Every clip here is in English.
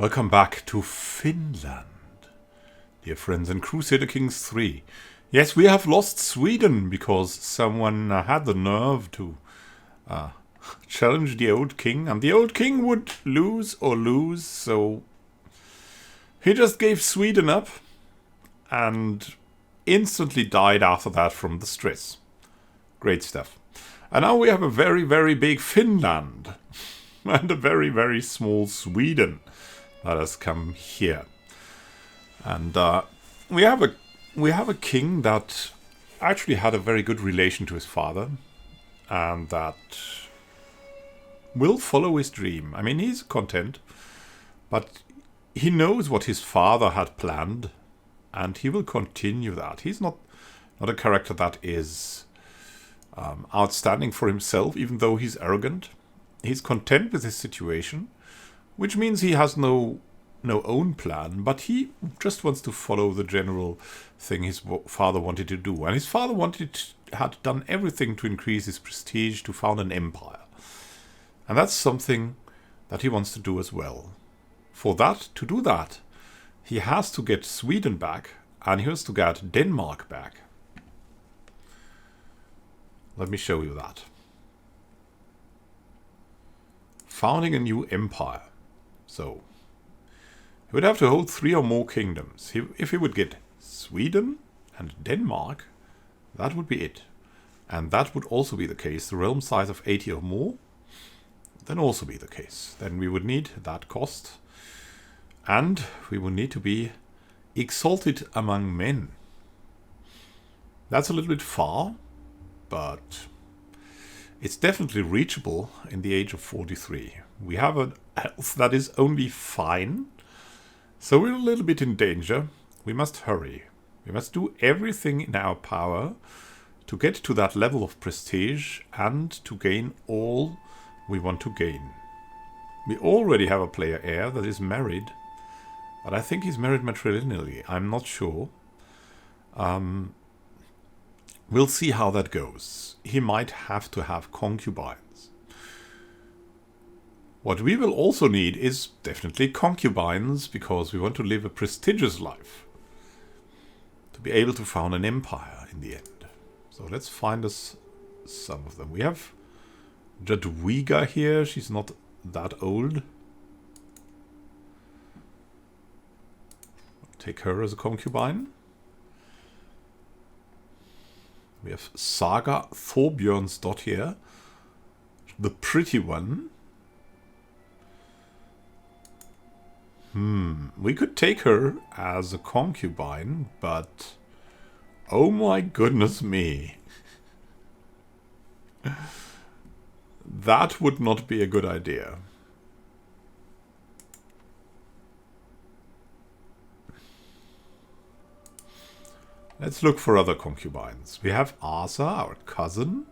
Welcome back to Finland, dear friends, in Crusader Kings 3. Yes, we have lost Sweden because someone had the nerve to challenge the old king, and the old king would lose, so he just gave Sweden up and instantly died after that from the stress. Great stuff. And now we have a very, very big Finland and a very, very small Sweden that has come here. And we have a king that actually had a very good relation to his father, and that will follow his dream. I mean, he's content, but he knows what his father had planned, and he will continue that. He's not a character that is outstanding for himself, even though he's arrogant. He's content with his situation, which means he has no own plan, but he just wants to follow the general thing his father wanted to do. And his father had done everything to increase his prestige, to found an empire. And that's something that he wants to do as well. To do that, he has to get Sweden back, and he has to get Denmark back. Let me show you that. Founding a new empire. So, he would have to hold 3 or more kingdoms. If he would get Sweden and Denmark, that would be it. And that would also be the case. The realm size of 80 or more, then also be the case. Then we would need that cost. And we would need to be exalted among men. That's a little bit far, but it's definitely reachable in the age of 43. We have a health that is only fine, so we're a little bit in danger. We must hurry. We must do everything in our power to get to that level of prestige and to gain all we want to gain. We already have a player heir that is married, but I think he's married matrilineally. I'm not sure. We'll see how that goes. He might have to have concubines. What we will also need is definitely concubines, because we want to live a prestigious life. To be able to found an empire in the end. So let's find us some of them. We have Jadwiga here. She's not that old. Take her as a concubine. We have Saga Thorbjörnsdottir, the pretty one. We could take her as a concubine, but oh my goodness me. That would not be a good idea. Let's look for other concubines. We have Asa, our cousin.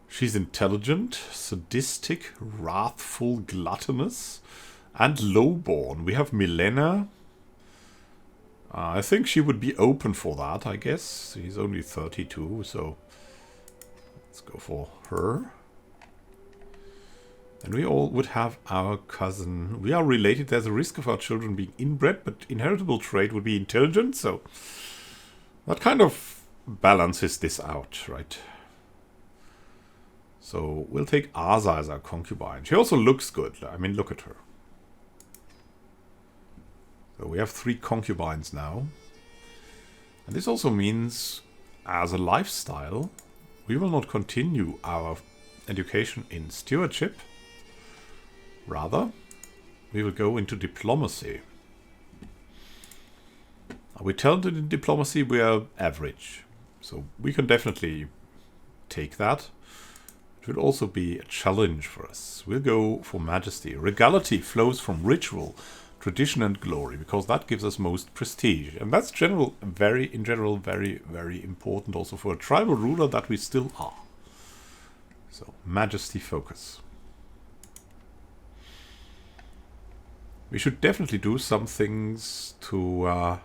She's intelligent, sadistic, wrathful, gluttonous, and lowborn. We have Milena. I think she would be open for that, I guess. She's only 32, so let's go for her. And we all would have our cousin. We are related. There's a risk of our children being inbred, but inheritable trait would be intelligent, so that kind of balances this out, right? So we'll take Asa as our concubine. She also looks good. I mean, look at her. So we have 3 concubines now. And this also means, as a lifestyle, we will not continue our education in stewardship. Rather, we will go into diplomacy. Are we talented in diplomacy? We are average. So we can definitely take that. It will also be a challenge for us. We'll go for majesty. Regality flows from ritual, tradition and glory, because that gives us most prestige. And that's very, very important also for a tribal ruler that we still are. So, majesty focus. We should definitely do some things to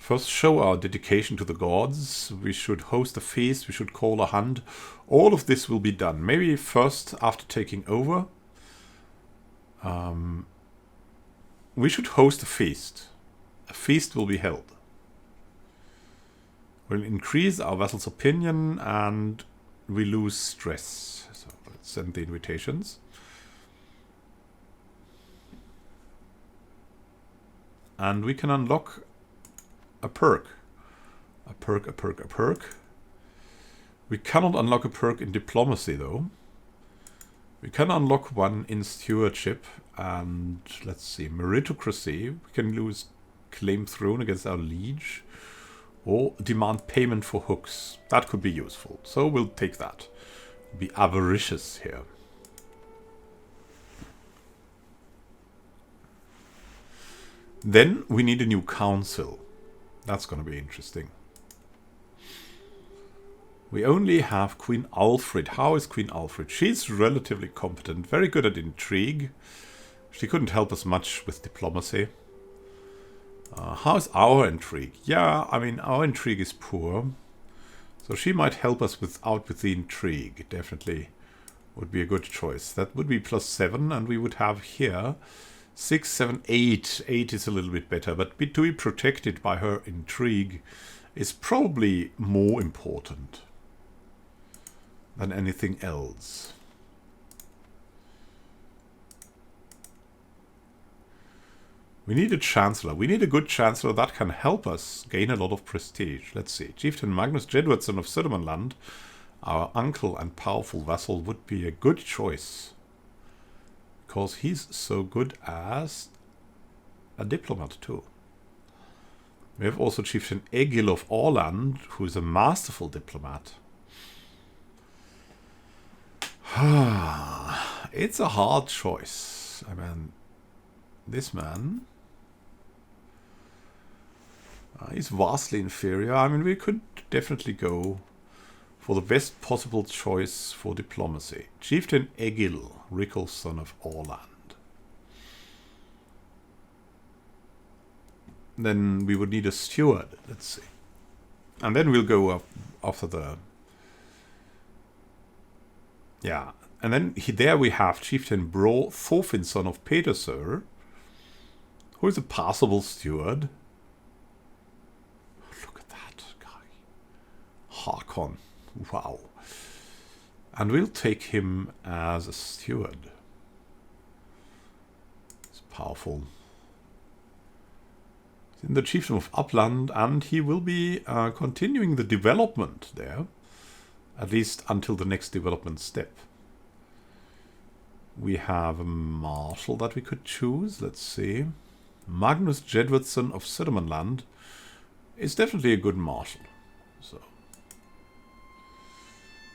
First, show our dedication to the gods. We should host a feast. We should call a hunt. All of this will be done. Maybe first, after taking over, we should host a feast. A feast will be held. We'll increase our vassal's opinion and we lose stress. So let's send the invitations. And we can unlock a perk. A perk. We cannot unlock a perk in diplomacy though. We can unlock one in stewardship and let's see, meritocracy. We can lose claim throne against our liege or demand payment for hooks. That could be useful. So we'll take that. Be avaricious here. Then we need a new council. That's going to be interesting. We only have Queen Alfred. How is Queen Alfred? She's relatively competent, very good at intrigue. She couldn't help us much with diplomacy. How's our intrigue? Yeah, I mean, our intrigue is poor. So she might help us with the intrigue. Definitely would be a good choice. That would be +7, and we would have here 6, 7, 8. 8 is a little bit better, but to be protected by her intrigue is probably more important than anything else. We need a chancellor. We need a good chancellor that can help us gain a lot of prestige. Let's see. Chieftain Magnus Jedwardson of Södermanland, our uncle and powerful vassal, would be a good choice. Because he's so good as a diplomat too. We have also Chieftain Egil of Åland, who is a masterful diplomat. It's a hard choice. I mean, this man, he's vastly inferior. I mean, we could definitely go for the best possible choice for diplomacy. Chieftain Egil, Rickel's son of Åland. Then we would need a steward. Let's see. And then we'll go up after the... Yeah. And then there we have Chieftain Bro Thorfinn, son of Pedersur, who is a passable steward. Look at that guy. Hakon. Wow. And we'll take him as a steward. He's powerful. He's in the chiefdom of Uppland, and he will be continuing the development there, at least until the next development step. We have a marshal that we could choose. Let's see. Magnus Jedwardson of Södermanland is definitely a good marshal. So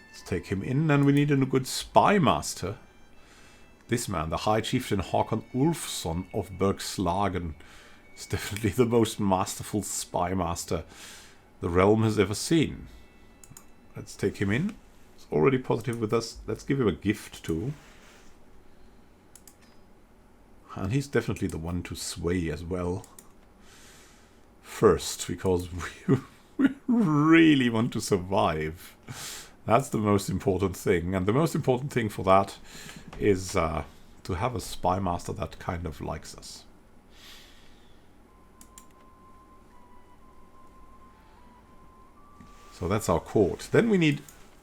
let's take him in, and we need a good spy master. This man, the High Chieftain Håkon Ulfsson of Bergslagen, is definitely the most masterful spy master the realm has ever seen. Let's take him in. He's already positive with us. Let's give him a gift too. And he's definitely the one to sway as well. First, because we really want to survive. That's the most important thing. And the most important thing for that is to have a spy master that kind of likes us. So that's our court. Then we need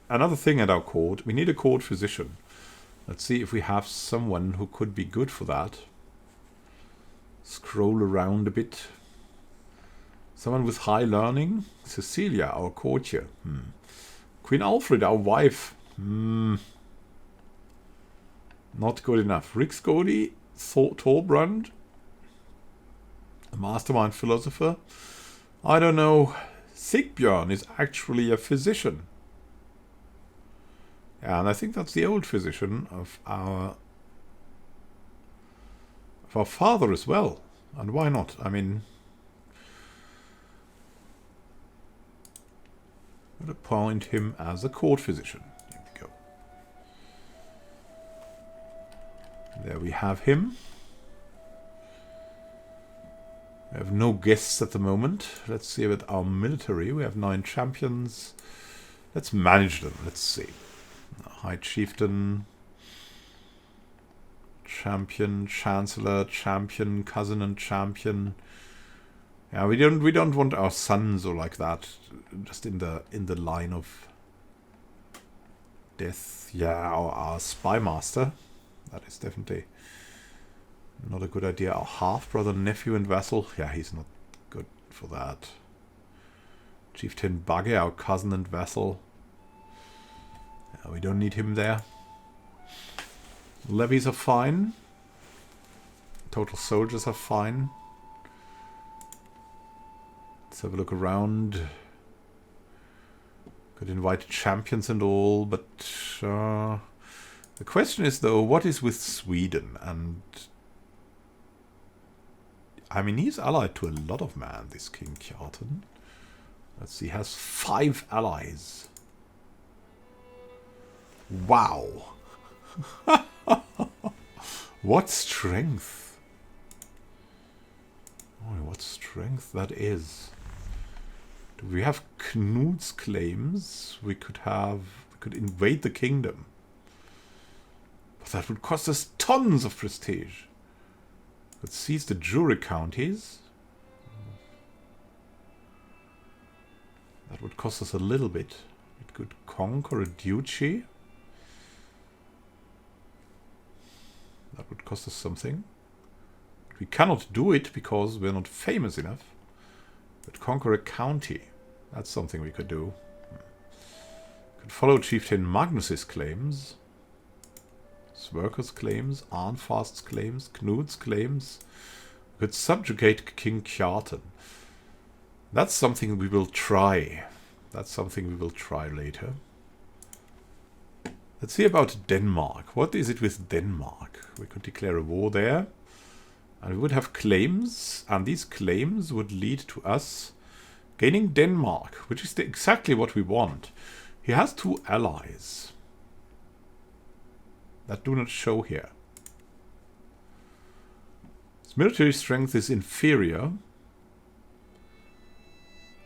another thing at our court. We need a court physician. Let's see if we have someone who could be good for that. Scroll around a bit. Someone with high learning. Cecilia, our courtier. Queen Alfred, our wife. Not good enough. Riksgårdi, Torbrand, a mastermind philosopher. I don't know. Sigbjörn is actually a physician. Yeah, and I think that's the old physician of our father as well. And why not? I mean, I'm going to appoint him as a court physician. Here we go. There we have him. We have no guests at the moment. Let's see about our military. We have 9 champions. Let's manage them. Let's see. High Chieftain, Champion, Chancellor, Champion, Cousin and Champion. Yeah, we don't want our sons or like that, just in the line of death. Yeah, our Spy Master. That is definitely not a good idea. Our half-brother, nephew and vassal. Yeah, he's not good for that. Chieftain Buggy, our cousin and vassal. Yeah, we don't need him there. Levies are fine. Total soldiers are fine. Let's have a look around. Could invite champions and all, but the question is though, what is with Sweden? And I mean, he's allied to a lot of man, this King Kjartan. Let's see, he has 5 allies. Wow. What strength. Oh, what strength that is. Do we have Knut's claims? We could invade the kingdom. But that would cost us tons of prestige. Let's seize the jury counties. That would cost us a little bit. It could conquer a duchy. That would cost us something. But we cannot do it because we're not famous enough. But conquer a county. That's something we could do. Could follow Chieftain Magnus's claims. Sverker's claims. Arnfast's claims. Knut's claims. We could subjugate King Kjartan. That's something we will try. That's something we will try later. Let's see about Denmark. What is it with Denmark? We could declare a war there. And we would have claims. And these claims would lead to us gaining Denmark, which is exactly what we want. He has 2 allies that do not show here. His military strength is inferior.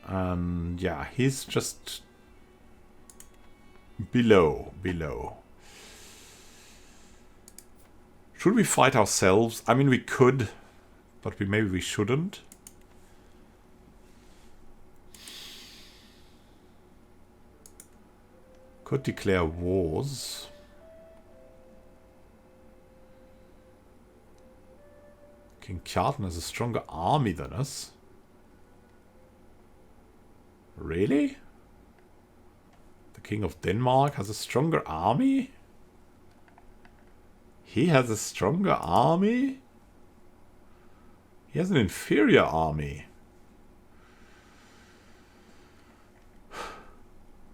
And yeah, he's just below. Should we fight ourselves? I mean, we could, but maybe we shouldn't. Could declare wars. King Kjartan has a stronger army than us. Really? The King of Denmark has a stronger army? He has a stronger army? He has an inferior army.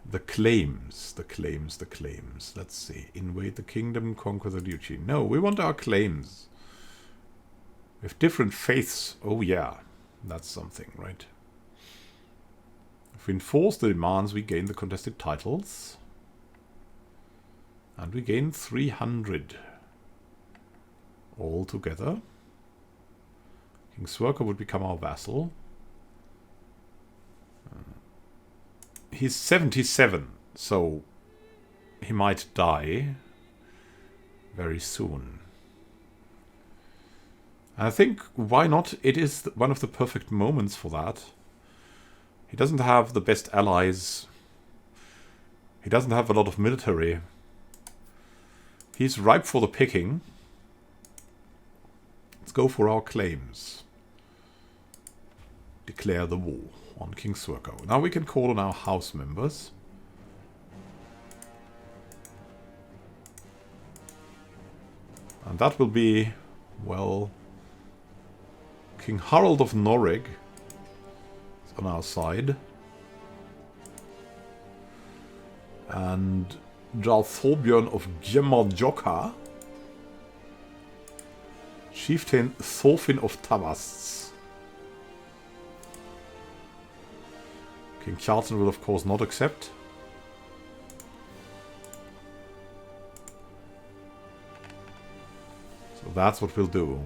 The claims. Let's see. Invade the kingdom, conquer the duchy. No, we want our claims. We have different faiths. Oh yeah, that's something, right? If we enforce the demands, we gain the contested titles. And we gain 300 altogether. King Sverker would become our vassal. He's 77, so he might die very soon. And I think, why not? It is one of the perfect moments for that. He doesn't have the best allies. He doesn't have a lot of military. He's ripe for the picking. Let's go for our claims. Declare the war on King Sverker. Now we can call on our house members. And that will be, well, King Harald of Noreg is on our side. And Jarl Thorbjörn of Gjemardjoka. Chieftain Thorfinn of Tavasts. King Kjartan will of course not accept. So that's what we'll do.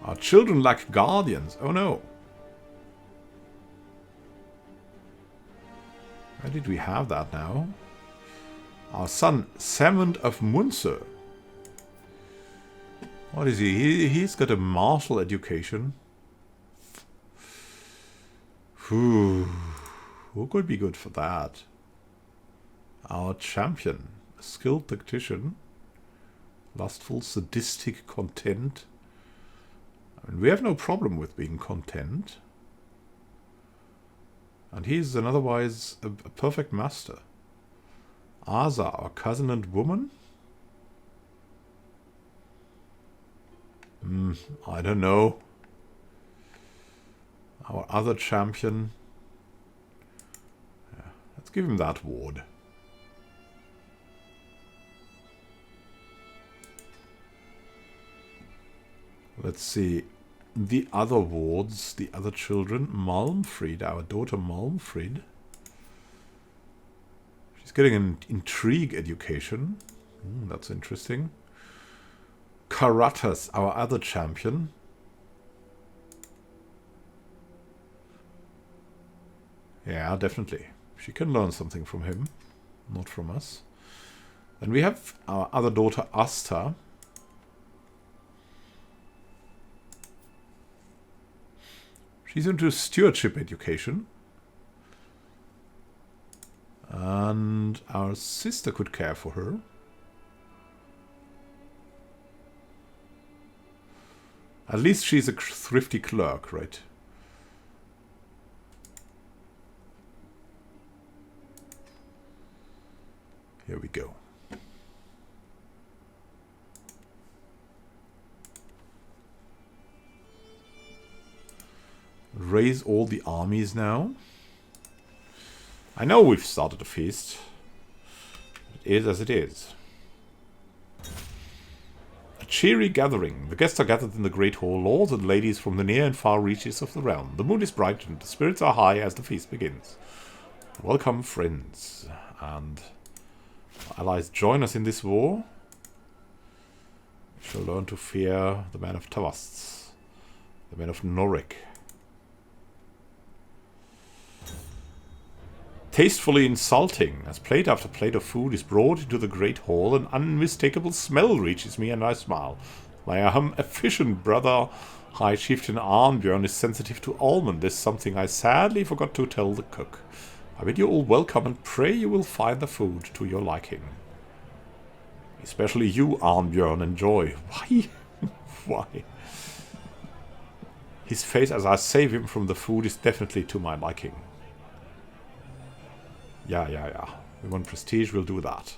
Our children lack guardians. Oh no. Where did we have that now? Our son, Samund of Munster. What is he? He's got a martial education. Who could be good for that? Our champion, a skilled tactician, lustful, sadistic, content. I mean, we have no problem with being content. And he's an otherwise a perfect master. Asa, our cousin and woman? I don't know. Our other champion. Yeah, let's give him that ward. Let's see. The other wards, the other children. Malmfrid, our daughter Malmfrid. She's getting an intrigue education. That's interesting. Karatas, our other champion. Yeah, definitely. She can learn something from him, not from us. Then we have our other daughter Asta. She's into stewardship education. And our sister could care for her. At least she's a thrifty clerk, right? Here we go. Raise all the armies now. I know we've started a feast. It is as it is. A cheery gathering. The guests are gathered in the great hall, lords and ladies from the near and far reaches of the realm. The moon is bright and the spirits are high as the feast begins. Welcome, friends. And allies join us in this war. We shall learn to fear the men of Tavasts, the men of Norik. Tastefully insulting, as plate after plate of food is brought into the great hall, an unmistakable smell reaches me and I smile. My efficient brother, High Chieftain Arnbjörn, is sensitive to almond. This is something I sadly forgot to tell the cook. I bid you all welcome and pray you will find the food to your liking. Especially you, Arnbjörn, enjoy. Why? Why? His face as I save him from the food is definitely to my liking. Yeah. We want prestige, we'll do that.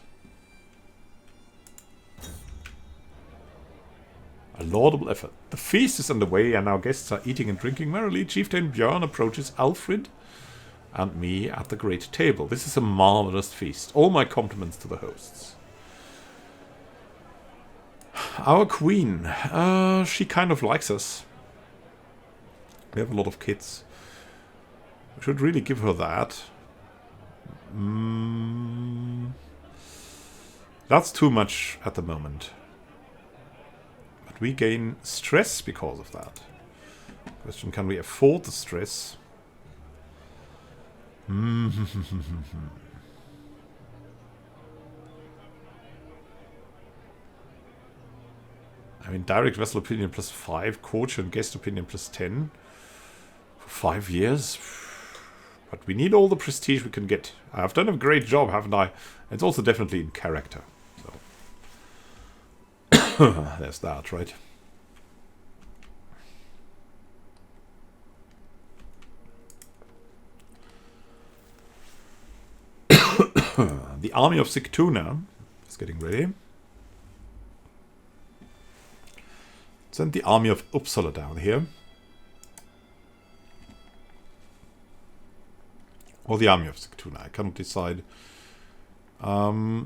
A laudable effort. The feast is underway and our guests are eating and drinking merrily. Chieftain Björn approaches Alfred and me at the great table. This is a marvelous feast. All my compliments to the hosts. Our queen. She kind of likes us. We have a lot of kids. We should really give her that. That's too much at the moment. But we gain stress because of that. Question, can we afford the stress? I mean, direct vessel opinion plus 5, coach and guest opinion plus 10 for 5 years. But we need all the prestige we can get. I've done a great job, haven't I? It's also definitely in character. So there's that, right? The army of Sigtuna is getting ready. Send the army of Uppsala down here. Or the army of Sigtuna, I cannot decide. That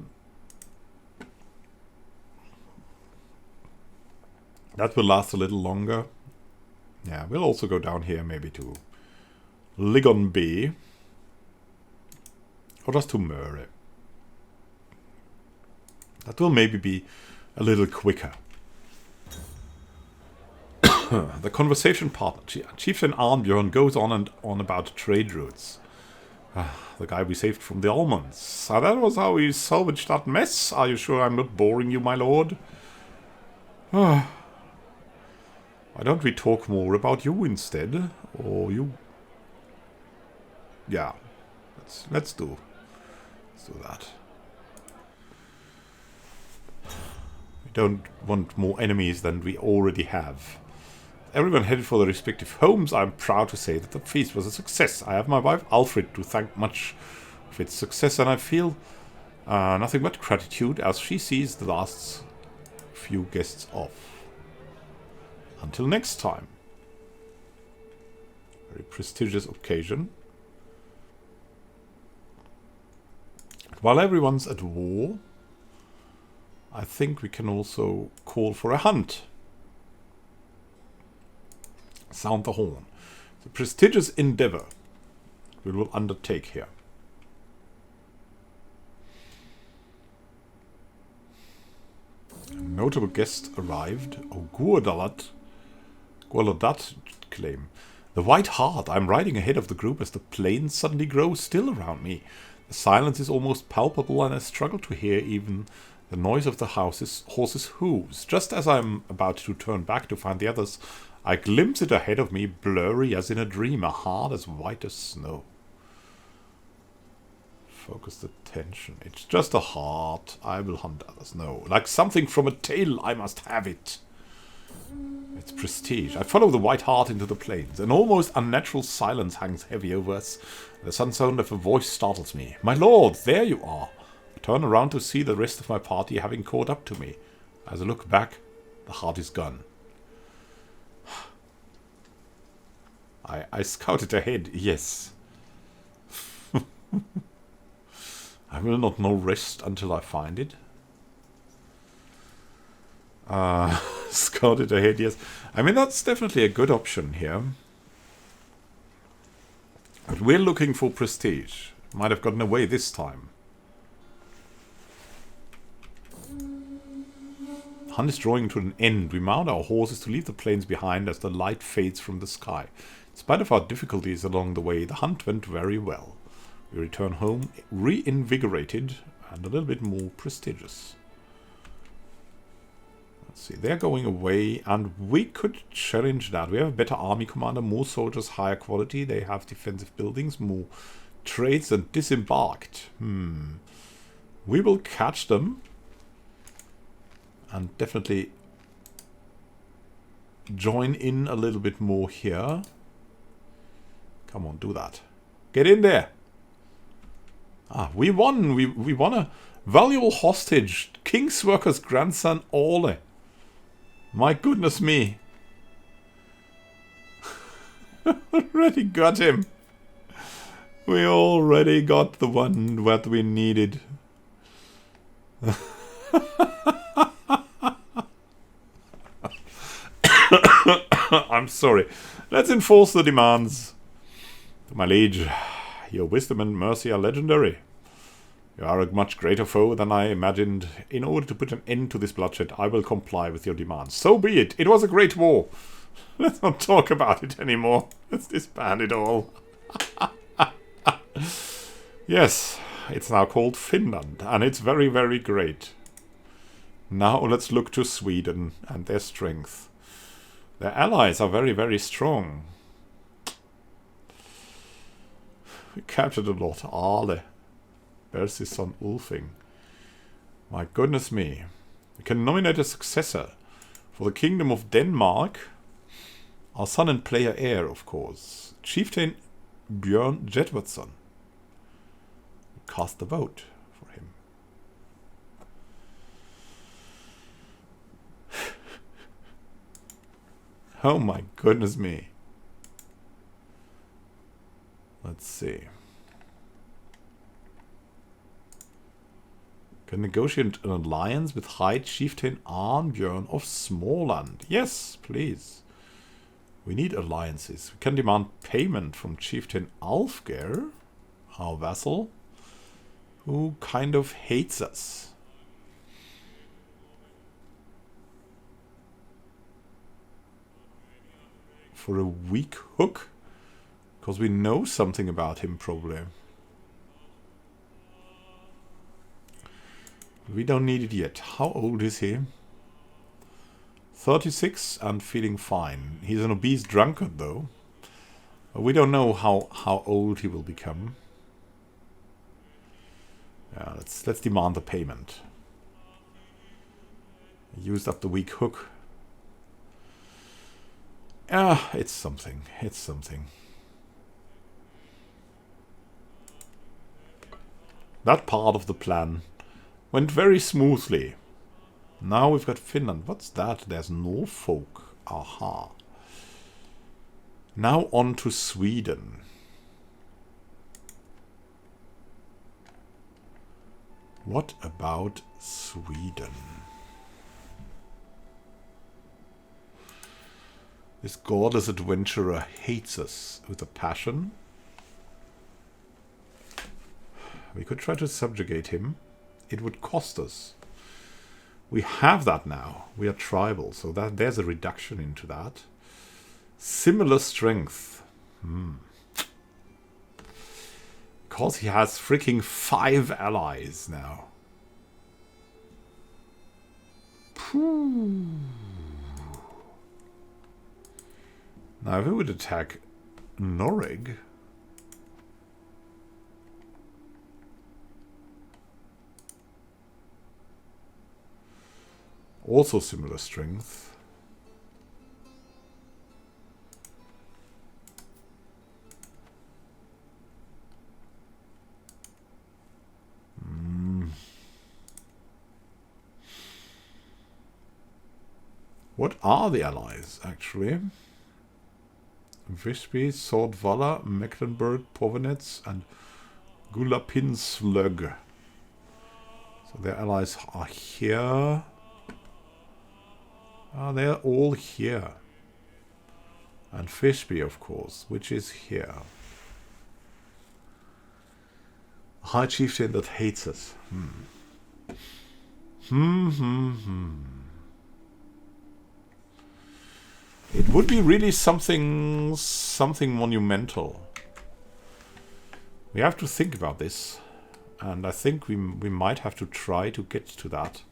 will last a little longer. Yeah, we'll also go down here maybe to Ligon B. Or just to Møre. That will maybe be a little quicker. The conversation partner, Chieftain Arnbjörn, goes on and on about trade routes. The guy we saved from the almonds. So that was how we salvaged that mess. Are you sure I'm not boring you, my lord? Why don't we talk more about you instead? Or you... Yeah. Let's do that. We don't want more enemies than we already have. Everyone headed for their respective homes. I'm proud to say that the feast was a success. I have my wife Alfred to thank much for its success, and I feel nothing but gratitude as she sees the last few guests off. Until next time. Very prestigious occasion. While everyone's at war, I think we can also call for a hunt. Sound the horn. It's a prestigious endeavor we will undertake here. A notable guest arrived. Oh, Guordalat claim. The White Hart. I'm riding ahead of the group as the plains suddenly grow still around me. The silence is almost palpable, and I struggle to hear even the noise of the horses' hooves. Just as I'm about to turn back to find the others, I glimpse it ahead of me, blurry as in a dream, a heart as white as snow. Focused attention. It's just a heart. I will hunt others. No, like something from a tale, I must have it. It's prestige. I follow the White Hart into the plains. An almost unnatural silence hangs heavy over us. The sudden sound of a voice startles me. My lord, there you are. I turn around to see the rest of my party having caught up to me. As I look back, the hart is gone. I scouted ahead, yes. I will not know rest until I find it. Scouted ahead, yes. I mean, that's definitely a good option here. But we're looking for prestige. Might have gotten away this time. The hunt is drawing to an end. We mount our horses to leave the plains behind as the light fades from the sky. In spite of our difficulties along the way, the hunt went very well. We return home reinvigorated and a little bit more prestigious. Let's see, they're going away, and we could challenge that. We have a better army commander, more soldiers, higher quality. They have defensive buildings, more trades, and disembarked. We will catch them and definitely join in a little bit more here. Come on, do that. Get in there. Ah, we won. We won a valuable hostage. King's worker's grandson, Ole. My goodness me. Already got him. We already got the one that we needed. I'm sorry. Let's enforce the demands. My liege, your wisdom and mercy are legendary. You are a much greater foe than I imagined. In order to put an end to this bloodshed, I will comply with your demands. So be it. It was a great war. Let's not talk about it anymore. Let's disband it all. Yes, it's now called Finland, and it's very, very great. Now let's look to Sweden and their strength. Their allies are very, very strong. We captured a lot. Ale. There's his son Ulfing. My goodness me. We can nominate a successor for the Kingdom of Denmark. Our son and player heir, of course. Chieftain Björn Ironside. Cast the vote for him. Oh my goodness me. Let's see. Can negotiate an alliance with High Chieftain Arnbjörn of Småland. Yes, please. We need alliances. We can demand payment from Chieftain Alfgeir, our vassal, who kind of hates us. for a weak hook. Because we know something about him, probably. We don't need it yet. How old is he? 36 and feeling fine. He's an obese drunkard, though. We don't know how old he will become. Yeah, let's demand the payment. Used up the weak hook. Ah, it's something. It's something. That part of the plan went very smoothly. Now we've got Finland. What's that? There's Norfolk. Aha. Now on to Sweden. What about Sweden? This godless adventurer hates us with a passion. We could try to subjugate him. It would cost us. We have that now. We are tribal, so there's a reduction into that. Similar strength. Because he has freaking 5 allies now. Now if we would attack Noreg... Also similar strength. What are the allies, actually? Visby, Swordvalla, Mecklenburg, Povenetz, and Gulapinslög. So their allies are here. They're all here. And Fishby, of course, which is here. A high chieftain that hates us. It would be really something monumental. We have to think about this. And I think we might have to try to get to that.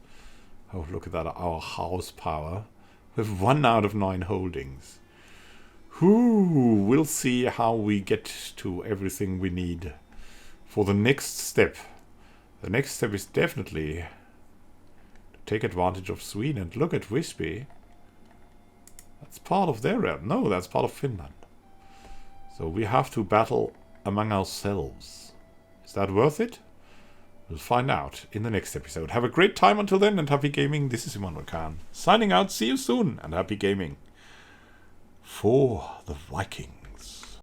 Oh, look at that, our house power. We have 1 out of 9 holdings. We'll see how we get to everything we need for the next step. The next step is definitely to take advantage of Sweden. And look at Visby. That's part of their realm. No, that's part of Finland. So we have to battle among ourselves. Is that worth it? We'll find out in the next episode. Have a great time until then and happy gaming. This is Immanuel signing out. See you soon and happy gaming. For the Vikings.